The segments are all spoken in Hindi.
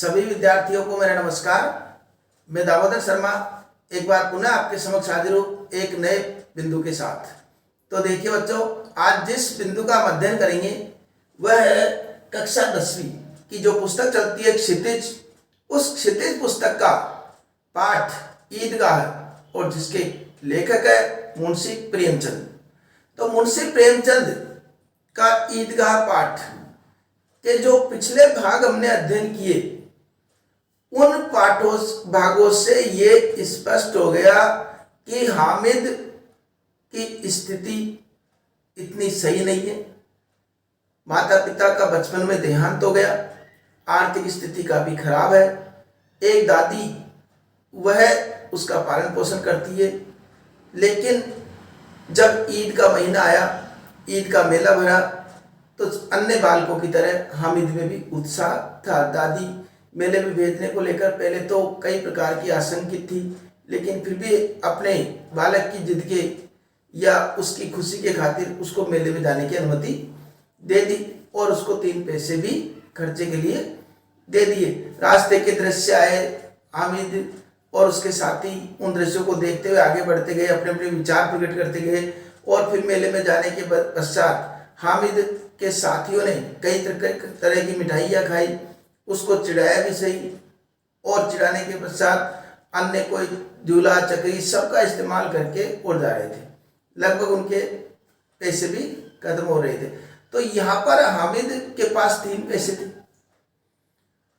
सभी विद्यार्थियों को मेरा नमस्कार। मैं दामोदर शर्मा एक बार पुनः आपके समक्ष हाजिर हूँ एक नए बिंदु के साथ। तो देखिए बच्चों, आज जिस बिंदु का हम अध्ययन करेंगे वह है कक्षा 10वीं की जो पुस्तक चलती है क्षितिज। उस क्षितिज पुस्तक का पाठ ईदगाह है और जिसके लेखक है मुंशी प्रेमचंद। तो मुंशी प्रेमचंद का ईदगाह पाठ के जो पिछले भाग हमने अध्ययन किए उन पाठों भागों से ये स्पष्ट हो गया कि हामिद की स्थिति इतनी सही नहीं है। माता पिता का बचपन में देहांत हो गया, आर्थिक स्थिति काफी खराब है। एक दादी वह उसका पालन पोषण करती है, लेकिन जब ईद का महीना आया, ईद का मेला भरा, तो अन्य बालकों की तरह हामिद में भी उत्साह था। दादी मेले में भेजने को लेकर पहले तो कई प्रकार की आशंकित थी, लेकिन फिर भी अपने बालक की जिद के या उसकी खुशी के खातिर उसको मेले में जाने की अनुमति दे दी और उसको 3 पैसे भी खर्चे के लिए दे दिए। रास्ते के दृश्य आए, हामिद और उसके साथी उन दृश्यों को देखते हुए आगे बढ़ते गए, अपने अपने विचार प्रकट करते गए और फिर मेले में जाने के पश्चात हामिद के साथियों ने कई तरह की मिठाइयाँ खाई, उसको चिढ़ाया भी सही और चिढ़ाने के पश्चात अन्य कोई झूला चक्री सबका इस्तेमाल करके उड़ जा रहे थे। लगभग उनके पैसे भी खत्म हो रहे थे। तो यहाँ पर हामिद के पास 3 पैसे थे।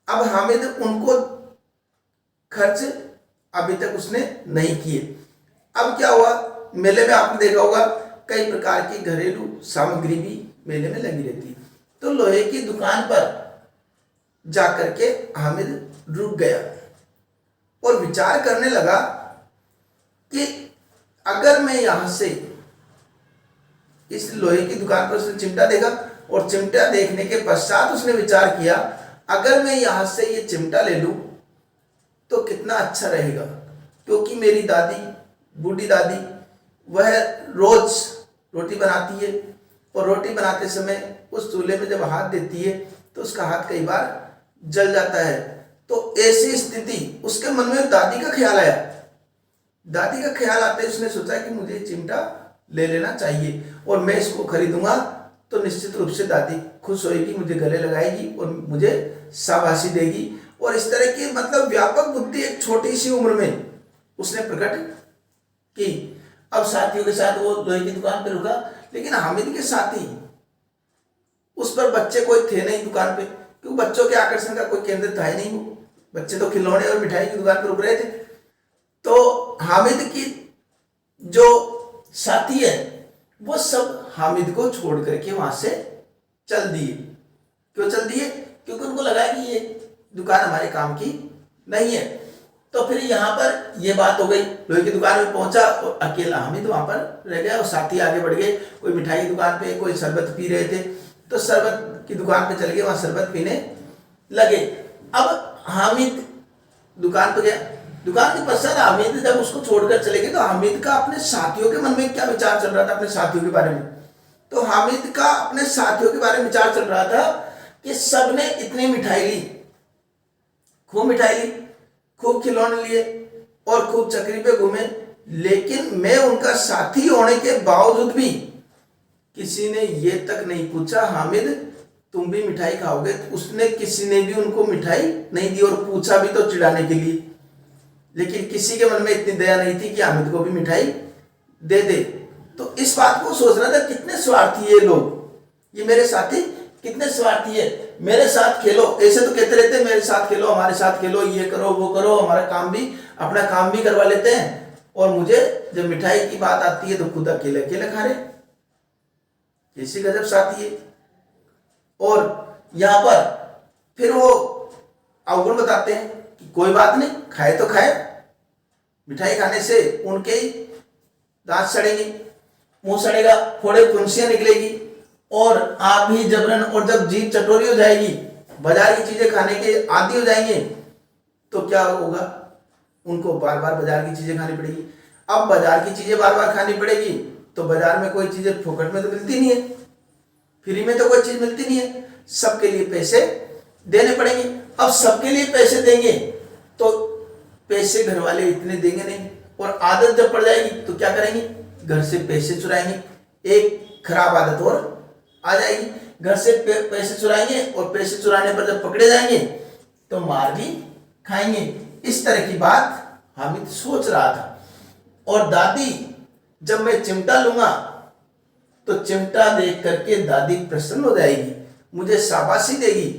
अब हामिद उनको खर्च अभी तक उसने नहीं किए। अब क्या हुआ, मेले में आपने देखा होगा कई प्रकार की घरेलू सामग्री भी मेले में लगी रहती। तो लोहे की दुकान पर जाकर के हामिद रुक गया और विचार करने लगा कि अगर मैं यहां से इस लोहे की दुकान पर उसने चिमटा देखा और चिमटा देखने के पश्चात उसने विचार किया अगर मैं यहां से ये चिमटा ले लूं तो कितना अच्छा रहेगा, क्योंकि मेरी दादी, बूढ़ी दादी, वह रोज रोटी बनाती है और रोटी बनाते समय उस चूल्हे में जब हाथ देती है तो उसका हाथ कई बार जल जाता है। तो ऐसी स्थिति उसके मन में दादी का ख्याल आया। दादी का ख्याल आते उसने सोचा कि मुझे चिमटा ले लेना चाहिए और मैं इसको खरीदूंगा तो निश्चित रूप से दादी खुश होएगी, मुझे गले लगाएगी और मुझे शाबाशी देगी। और इस तरह की मतलब व्यापक बुद्धि एक छोटी सी उम्र में उसने प्रकट की। अब साथियों के साथ वो लोहे की दुकान पर रुका, लेकिन हामिद के साथी उस पर बच्चे कोई थे नहीं दुकान पे, क्योंकि बच्चों के आकर्षण का कोई केंद्र था ही नहीं। वो बच्चे तो खिलौने और मिठाई की दुकान पर रुक रहे थे। तो हामिद की जो साथी है वो सब हामिद को छोड़ करके वहां से चल दिए। क्यों चल दिए? क्योंकि उनको लगा कि ये दुकान हमारे काम की नहीं है। तो फिर यहाँ पर ये बात हो गई, लोहे की दुकान में पहुंचा और अकेला हामिद वहां पर रह गया और साथी आगे बढ़ गए। कोई मिठाई की दुकान पे, कोई शरबत पी रहे थे तो शरबत की दुकान पे चल गए, वहां शरबत पीने लगे। अब हामिद दुकान पे गया, दुकान के पश्चात हामिद जब उसको छोड़कर चले गए तो हामिद का अपने साथियों के मन में क्या विचार चल रहा था अपने साथियों के बारे में। तो हामिद का अपने साथियों के बारे में विचार चल रहा था कि सबने इतनी मिठाई ली, खूब मिठाई ली, खूब खिलौने लिए और खूब चक्री पे घूमे, लेकिन मैं उनका साथी होने के बावजूद भी किसी ने ये तक नहीं पूछा हामिद तुम भी मिठाई खाओगे। उसने किसी ने भी उनको मिठाई नहीं दी और पूछा भी तो चिढ़ाने के लिए, लेकिन किसी के मन में इतनी दया नहीं थी कि हामिद को भी मिठाई दे दे। तो इस बात को सोच रहा था कितने स्वार्थी है लोग, ये मेरे साथी कितने स्वार्थी है, मेरे साथ खेलो। ऐसे तो कहते रहते हैं मेरे साथ खेलो, हमारे साथ खेलो, ये करो वो करो, हमारा काम भी, अपना काम भी करवा लेते हैं और मुझे जब मिठाई की बात आती है तो खुद अकेले अकेले खा रहे। इसी गजब साथी है। और यहाँ पर फिर वो अवगुण बताते हैं कि कोई बात नहीं, खाए तो खाए, मिठाई खाने से उनके ही दांत सड़ेंगे, मुंह सड़ेगा, फोड़े फुंसियां निकलेगी और आप ही जबरन, और जब जीभ चटोरी हो जाएगी, बाजार की चीजें खाने के आदी हो जाएंगे तो क्या होगा, उनको बार बार बाजार की चीजें खानी पड़ेगी। अब बाजार की चीजें बार बार खानी पड़ेगी तो बाजार में कोई चीजें फोकट में तो मिलती नहीं है, फ्री में तो कोई चीज मिलती नहीं है, सबके लिए पैसे देने पड़ेंगे। अब सबके लिए पैसे देंगे तो पैसे घर वाले इतने देंगे नहीं, और आदत जब पड़ जाएगी तो क्या करेंगे, घर से पैसे चुराएंगे। एक खराब आदत और आ जाएगी, घर से पैसे चुराएंगे और पैसे चुराने पर जब पकड़े जाएंगे तो मार भी खाएंगे। इस तरह की बात हामिद सोच रहा था। और दादी, जब मैं चिमटा लूंगा तो चिमटा देख करके दादी प्रसन्न हो जाएगी, मुझे शाबाशी देगी।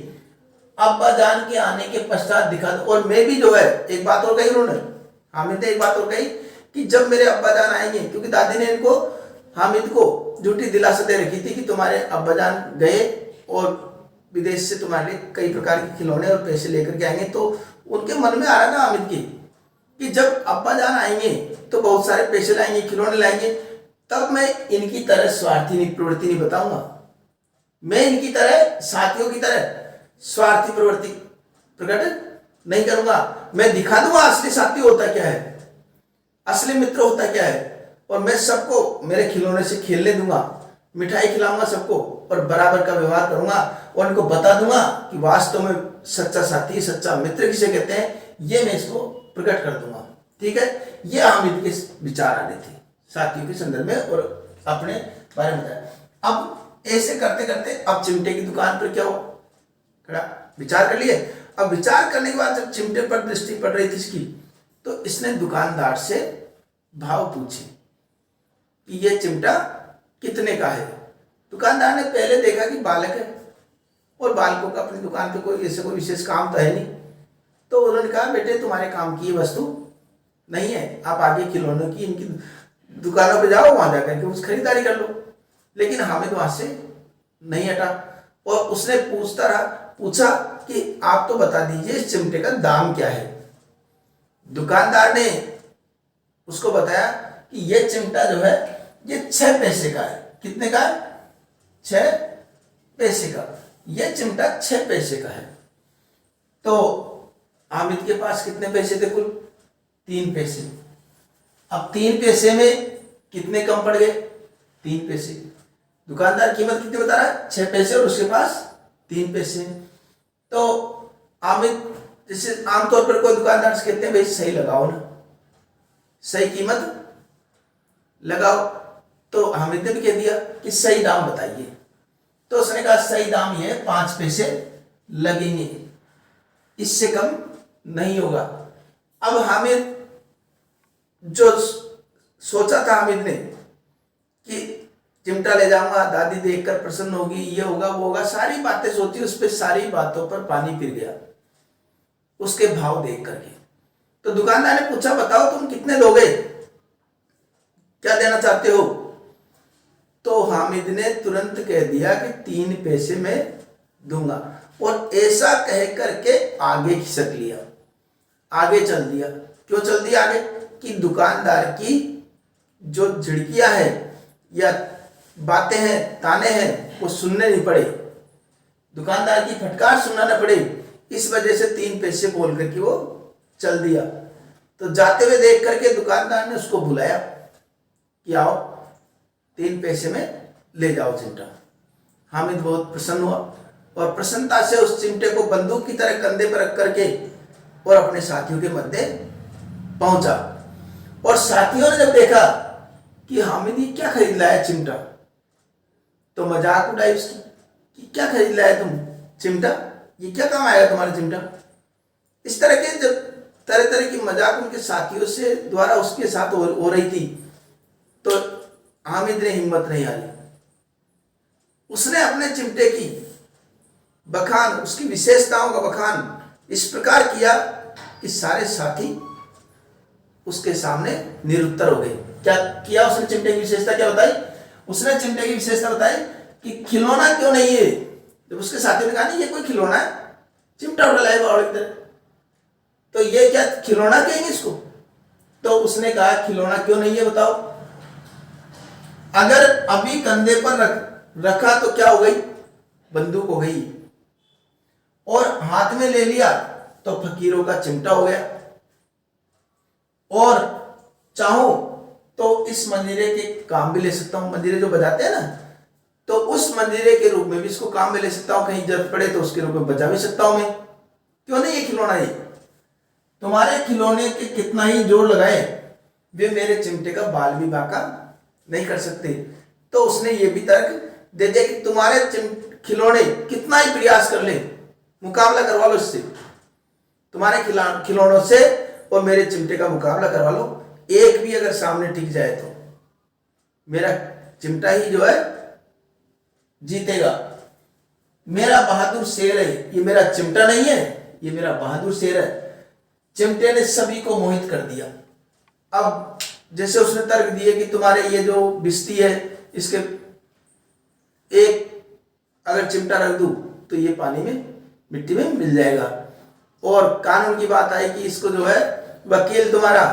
अब्बा जान के आने के पश्चात दिखा दो। और मैं भी जो है, एक बात और कही उन्होंने, हामिद ने एक बात और कही कि जब मेरे अब्बा जान आएंगे, क्योंकि दादी ने इनको, हामिद को झूठी दिलासा दे रखी थी कि तुम्हारे अब्बा जान गए और विदेश से तुम्हारे लिए कई प्रकार के खिलौने और पैसे लेकर के आएंगे। तो उनके मन में आ रहा था हामिद की कि जब अब्बा जान आएंगे तो बहुत सारे पैसे लाएंगे, खिलौने लाएंगे, तब मैं इनकी तरह स्वार्थी नहीं प्रवृत्ति नहीं बताऊंगा, मैं इनकी तरह, साथियों की तरह स्वार्थी प्रवृत्ति प्रकट नहीं करूंगा। मैं दिखा दूंगा असली साथी होता क्या है, असली मित्र होता क्या है, और मैं सबको मेरे खिलौने से खेलने दूंगा, मिठाई खिलाऊंगा सबको, और बराबर का व्यवहार करूंगा, और उनको बता दूंगा कि वास्तव में सच्चा साथी, सच्चा मित्र किसे कहते हैं, ये मैं इसको प्रकट कर दूंगा। ठीक है, ये हामिद के विचार आ रहे थे साथियों के संदर्भ में और अपने बारे में बताया। अब ऐसे करते करते अब चिमटे की दुकान पर क्या हो, खड़ा विचार कर लिए। अब विचार करने के बाद जब चिमटे पर दृष्टि पड़ रही थी इसकी, तो इसने दुकानदार से भाव पूछे कि ये चिमटा कितने का है। दुकानदार ने पहले देखा कि बालक है और बालकों का अपनी दुकान पे कोई ऐसे कोई विशेष काम तो है नहीं, तो उन्होंने कहा बेटे तुम्हारे काम की ये वस्तु नहीं है, आप आगे खिलौनों की इनकी दुकानों पे जाओ, वहां जाकर के उस खरीदारी कर लो। लेकिन हामिद वहां से नहीं हटा और उसने पूछा कि आप तो बता दीजिए इस चिमटे का दाम क्या है। दुकानदार ने उसको बताया कि ये चिमटा जो है ये 6 पैसे का है। कितने का है? 6 पैसे का। ये चिमटा 6 पैसे का है। तो हामिद के पास कितने पैसे थे? कुल 3 पैसे। अब 3 पैसे में कितने कम पड़ गए? 3 पैसे। दुकानदार कीमत कितनी बता रहा है? 6 पैसे और उसके पास 3 पैसे। तो हामिद जैसे आमतौर पर कोई दुकानदार से कहते हैं भाई सही लगाओ ना, सही कीमत लगाओ। तो हामिद ने भी कह दिया कि सही दाम बताइए। तो उसने कहा सही दाम ये 5 पैसे लगेंगे, इससे कम नहीं होगा। अब हामिद जो सोचा था हामिद ने कि चिमटा ले जाऊंगा, दादी देखकर प्रसन्न होगी, ये होगा वो होगा, सारी बातें सोची, उस पर सारी बातों पर पानी फिर गया उसके भाव देख करके। तो दुकानदार ने पूछा बताओ तुम कितने दोगे, क्या देना चाहते हो? तो हामिद ने तुरंत कह दिया कि 3 पैसे में दूंगा, और ऐसा कह करके आगे खिसक लिया, आगे चल दिया। क्यों चल दिया आगे? कि दुकानदार की जो झिड़कियां हैं या बातें हैं, ताने हैं, वो सुनने नहीं पड़े, दुकानदार की फटकार सुनना न पड़े, इस वजह से 3 पैसे बोल करके वो चल दिया। तो जाते हुए देख करके दुकानदार ने उसको बुलाया कि आओ 3 पैसे में ले जाओ चिमटा। हामिद बहुत प्रसन्न हुआ और प्रसन्नता से उस चिमटे को बंदूक की तरह कंधे पर रख करके और अपने साथियों के मध्य पहुंचा। और साथियों ने जब देखा कि हामिद ये क्या खरीद लाया चिमटा, तो मजाक उड़ाई उसकी कि क्या खरीद लाया तुम चिमटा, ये क्या काम आएगा तुम्हारा चिमटा। इस तरह के जब तरह तरह की मजाक उनके साथियों से द्वारा उसके साथ हो रही थी, तो हामिद ने हिम्मत नहीं हारी। उसने अपने चिमटे की बखान, उसकी विशेषताओं का बखान इस प्रकार किया कि सारे साथी उसके सामने निरुत्तर हो गए। क्या किया उसने? चिमटे की विशेषता क्या बताई? उसने चिमटे की विशेषता बताई कि खिलौना क्यों नहीं है। जब उसके साथियों ने कहा नहीं ये कोई खिलौना है, चिमटा उठा लाएगा और इधर, तो ये क्या खिलौना कहेंगे इसको? तो उसने कहा खिलौना क्यों नहीं है बताओ। अगर अभी कंधे पर रखा तो क्या हो गई? बंदूक हो गई, और हाथ में ले लिया तो फकीरों का चिमटा हो गया, और चाहूं तो इस मंजीरे के काम भी ले सकता हूं। मंजीरे जो बजाते हैं ना, तो उस मंजीरे के रूप में भी इसको काम में ले सकता हूं। कहीं जरूरत पड़े तो उसके रूप में बजा भी सकता हूं मैं, क्यों नहीं ये खिलौना है? तुम्हारे खिलौने के कितना ही जोर लगाए वे मेरे चिमटे का बाल भी बांका नहीं कर सकते। तो उसने ये भी तर्क दे दिया कि तुम्हारे खिलौने कितना ही प्रयास कर ले, मुकाबला करवा लो इससे, तुम्हारे खिलौनों से और मेरे चिमटे का मुकाबला करवा लो, एक भी अगर सामने टिक जाए तो मेरा चिमटा ही जो है जीतेगा। मेरा बहादुर शेर है, ये मेरा चिमटा नहीं है, ये मेरा बहादुर शेर है। चिमटे ने सभी को मोहित कर दिया। अब जैसे उसने तर्क दिए कि तुम्हारे ये जो बिस्ती है इसके एक अगर चिमटा रख दूं तो ये पानी में मिट्टी में मिल जाएगा, और कानून की बात आई कि इसको जो है वकील तुम्हारा,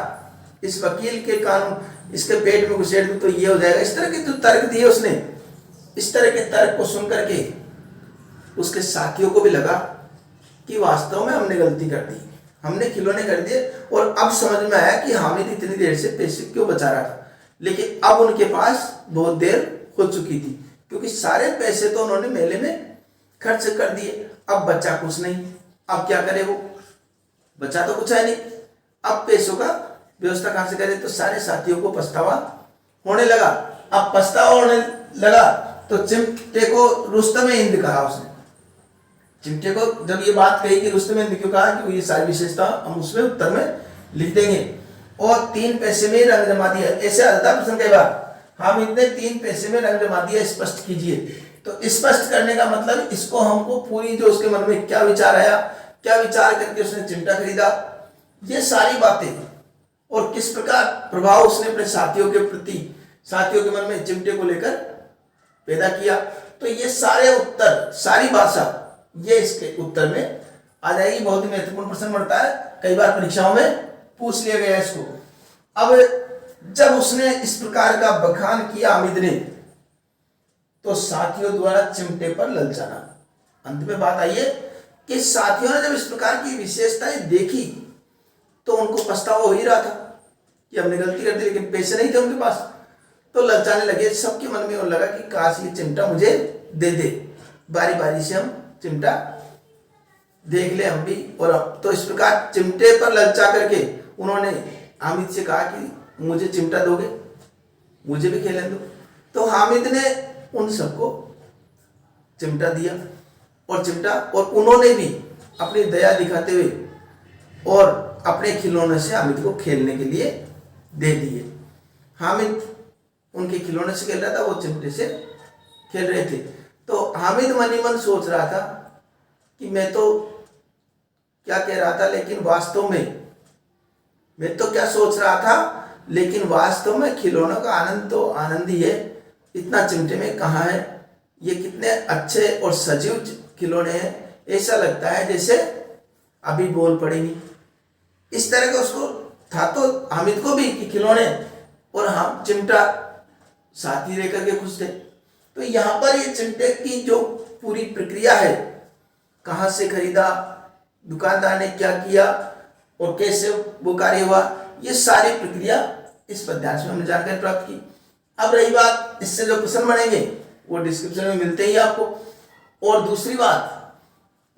इस वकील के कानून इसके पेट में घुसेड़ दूं तो ये हो जाएगा। इस तरह के जो तर्क दिए उसने, इस तरह के तर्क को सुन करके उसके साथियों को भी लगा कि वास्तव में हमने गलती कर दी, हमने खिलौने कर दिए। और अब समझ में आया कि हामिद इतनी देर से पैसे क्यों बचा रहा था, लेकिन अब उनके पास बहुत देर हो चुकी थी, क्योंकि सारे पैसे तो उन्होंने मेले में खर्च कर दिए। अब बचा कुछ नहीं, अब क्या करे वो, बचा तो कुछ है नहीं, अब पैसों का व्यवस्था कहां से करे? तो सारे साथियों को पछतावा होने लगा। अब पछतावा होने लगा तो चिमटे को रुस्तम हिंद कहा उसने। चिमटे को जब ये बात कही कि रुस्तम हिंद क्यों कहा, कि ये सारी विशेषता हम उसमें उत्तर में लिख देंगे, और 3 पैसे में रंग जमा दिया। ऐसे आता प्रश्न कई बार, हम इतने 3 पैसे में रंग जमा दिया, स्पष्ट कीजिए। तो स्पष्ट करने का मतलब इसको हमको पूरी जो उसके मन में क्या विचार आया, क्या विचार करके उसने चिमटा खरीदा, ये सारी बातें, और किस प्रकार प्रभाव उसने अपने साथियों के प्रति, साथियों के मन में चिमटे को लेकर पैदा किया, तो ये सारे उत्तर, सारी भाषा ये इसके उत्तर में आ जाएगी। बहुत ही महत्वपूर्ण प्रश्न बनता है, कई बार परीक्षाओं में पूछ लिया गया इसको। अब जब उसने इस प्रकार का बखान किया हामिद ने, तो साथियों द्वारा चिमटे पर ललचाना। अंत में बात आई है कि साथियों ने जब इस प्रकार की विशेषताएं देखी तो उनको पछतावा हो ही रहा था कि हमने गलती कर दी, लेकिन पैसे नहीं थे उनके पास, तो ललचाने लगे। सबके मन में और लगा कि काश ये चिमटा मुझे दे दे, बारी बारी से हम चिमटा देख ले हम भी। और अब तो इस प्रकार चिमटे पर ललचा करके उन्होंने हामिद से कहा कि मुझे चिमटा दोगे, मुझे भी खेलने दो। तो हामिद ने उन सबको चिमटा दिया, और उन्होंने भी अपनी दया दिखाते हुए और अपने खिलौने से हामिद को खेलने के लिए दे दिए। हामिद उनके खिलौने से खेल रहा था, वो चिमटे से खेल रहे थे। तो हामिद मन ही मन सोच रहा था कि मैं तो क्या कह रहा था, लेकिन वास्तव में मैं तो क्या सोच रहा था, लेकिन वास्तव में खिलौनों का आनंद तो आनंद ही है। इतना चिमटे में कहाँ है, ये कितने अच्छे और सजीव खिलौने हैं, ऐसा लगता है जैसे अभी बोल पड़ेंगी। इस तरह का उसको था तो हामिद को भी कि खिलौने और हम चिमटा साथ ही रह करके खुश थे। तो यहाँ पर ये चिमटे की जो पूरी प्रक्रिया है, कहाँ से खरीदा, दुकानदार ने क्या किया और कैसे वो कार्य हुआ, ये सारी प्रक्रिया इस पद्यांश में हमने जानकारी प्राप्त की। अब रही बात, इससे जो प्रश्न बनेंगे वो डिस्क्रिप्शन में मिलते ही आपको। और दूसरी बात,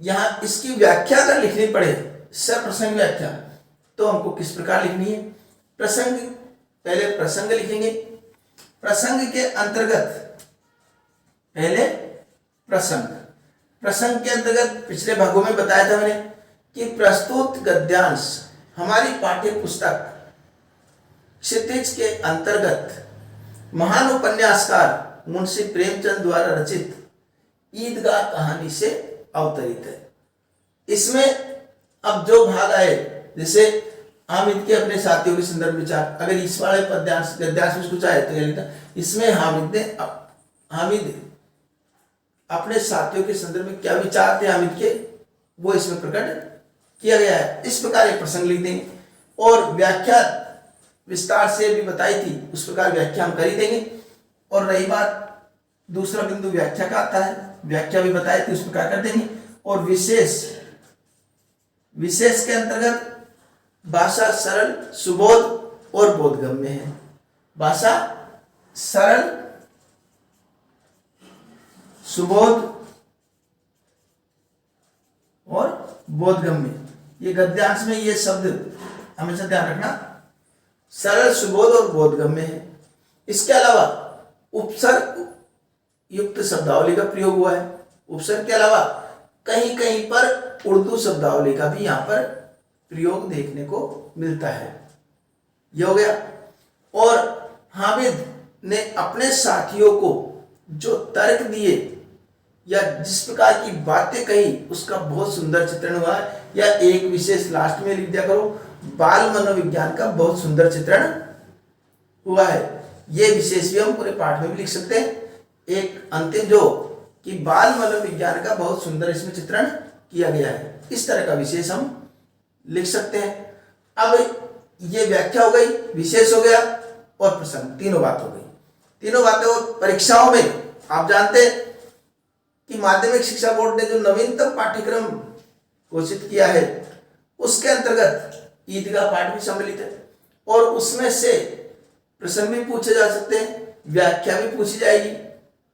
यहाँ इसकी व्याख्या अगर लिखनी पड़े, सप्रसंग व्याख्या, तो हमको किस प्रकार लिखनी है? प्रसंग, पहले प्रसंग लिखेंगे, प्रसंग के अंतर्गत पहले प्रसंग, प्रसंग के अंतर्गत पिछले भागों में बताया था मैंने कि प्रस्तुत गद्यांश हमारी पाठ्य पुस्तक क्षितिज के अंतर्गत महान उपन्यासकार मुंशी प्रेमचंद द्वारा रचित ईदगाह कहानी से अवतरित है। इसमें अब जो भाग आए, जैसे हामिद के अपने साथियों के संदर्भ विचार, अगर इस वाले पद्यांश गद्यांश में कुछ आए तो इसमें हामिद अपने साथियों के संदर्भ में क्या विचार थे हामिद के, वो इसमें प्रकट किया गया है। इस प्रकार एक प्रसंग लिख देंगे, और व्याख्या विस्तार से भी बताई थी, उस प्रकार व्याख्या हम कर ही देंगे। और रही बात, दूसरा बिंदु व्याख्या का आता है, व्याख्या भी बताई थी, उस प्रकार कर देंगे। और विशेष, विशेष के अंतर्गत भाषा सरल, सुबोध और बोधगम्य है। भाषा सरल, सुबोध और बोधगम्य। ये गद्यांश में ये शब्द हमेशा ध्यान रखना, सरल, सुबोध और बोधगम्य है। इसके अलावा उपसर्ग युक्त शब्दावली का प्रयोग हुआ है। उपसर्ग के अलावा कहीं कहीं पर उर्दू शब्दावली का भी यहाँ पर प्रयोग देखने को मिलता है। ये हो गया। और हामिद ने अपने साथियों को जो तर्क दिए या जिस प्रकार की बातें कही उसका बहुत सुंदर चित्रण हुआ है। या एक विशेष लास्ट में लिख दिया करो, बाल मनोविज्ञान का बहुत सुंदर चित्रण हुआ है। ये विशेष भी हम पूरे पाठ में भी लिख सकते हैं। एक अंतिम जो कि बाल मनोविज्ञान का बहुत सुंदर इसमें चित्रण किया गया है, इस तरह का विशेष हम लिख सकते हैं। अब ये व्याख्या हो गई, विशेष हो गया और प्रसंग, तीनों बात हो गई। तीनों बातें। और परीक्षाओं में आप जानते हैं कि माध्यमिक शिक्षा बोर्ड ने जो नवीनतम पाठ्यक्रम घोषित किया है उसके अंतर्गत ईदगाह पाठ भी सम्मिलित है और उसमें से प्रश्न भी पूछे जा सकते हैं, व्याख्या भी पूछी जाएगी।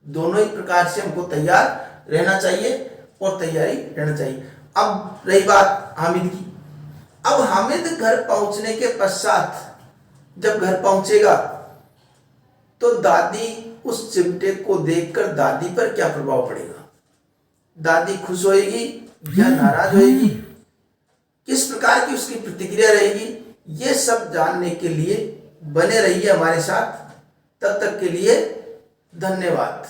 दोनों ही प्रकार से हमको तैयार रहना चाहिए और तैयारी रहना चाहिए। अब रही बात हामिद की। अब हामिद घर पहुंचने के पश्चात जब घर पहुंचेगा तो दादी उस चिमटे को देखकर दादी पर क्या प्रभाव पड़ेगा? दादी खुश होएगी या नाराज होएगी? किस प्रकार की उसकी प्रतिक्रिया रहेगी? ये सब जानने के लिए बने रहिए हमारे साथ। तब तक के लिए धन्यवाद।